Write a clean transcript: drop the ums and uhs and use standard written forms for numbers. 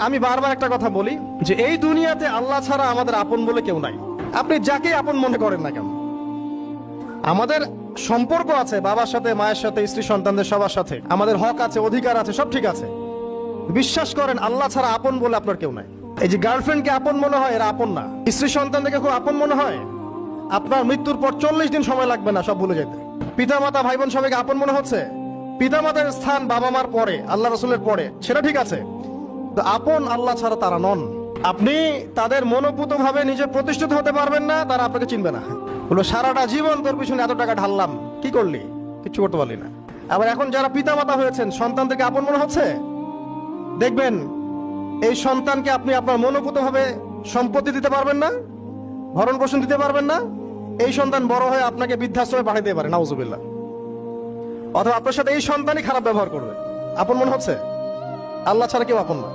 আমি বারবার একটা কথা বলি যে এই দুনিয়াতে আল্লাহ ছাড়া আমাদের আপন বলে কেউ নাই। আপনি যাকে আপন মনে করেন না কেন, আমাদের সম্পর্ক আছে বাবার সাথে, মায়ের সাথে, স্ত্রী সন্তানদের সবার সাথে, আমাদের হক আছে, অধিকার আছে, সব ঠিক আছে। বিশ্বাস করেন আল্লাহ ছাড়া আপন বলে আপনার কেউ নাই। এই যে গার্লফ্রেন্ডকে আপন মনে হয়, এরা আপন না। স্ত্রী সন্তানদেরকে খুব আপন মনে হয়, আপনার মৃত্যুর পর 40 দিন সময় লাগবে না সব ভুলে যেতে। পিতা মাতা, ভাই বোন সবাইকে আপন মনে হচ্ছে। পিতা মাতার স্থান বাবা মার পরে, আল্লাহ রসুলের পরে, সেটা ঠিক আছে। তো আপন আল্লাহ ছাড়া তারা নন। আপনি তাদের মনোপুত ভাবে নিজে প্রতিষ্ঠিত হতে পারবেন না, তারা আপনাকে চিনবে না। বলবো সারাটা জীবন তোর পিছনে এত টাকা ঢাললাম, কি করলি? কিছু করতে পারলি না। আবার এখন যারা পিতা মাতা হয়েছেন, সন্তানদেরকে আপন মনে হচ্ছে, দেখবেন এই সন্তানকে আপনি আপনার মনোপুত ভাবে সম্পত্তি দিতে পারবেন না, ভরণ পোষণ দিতে পারবেন না। এই সন্তান বড় হয়ে আপনাকে বৃদ্ধাশ্রমে পাঠাতে পারে, নাউজুবিল্লাহ। অথবা আপনার সাথে এই সন্তানই খারাপ ব্যবহার করবে। আপন মনে হচ্ছে? আল্লাহ ছাড়া কেউ আপন না।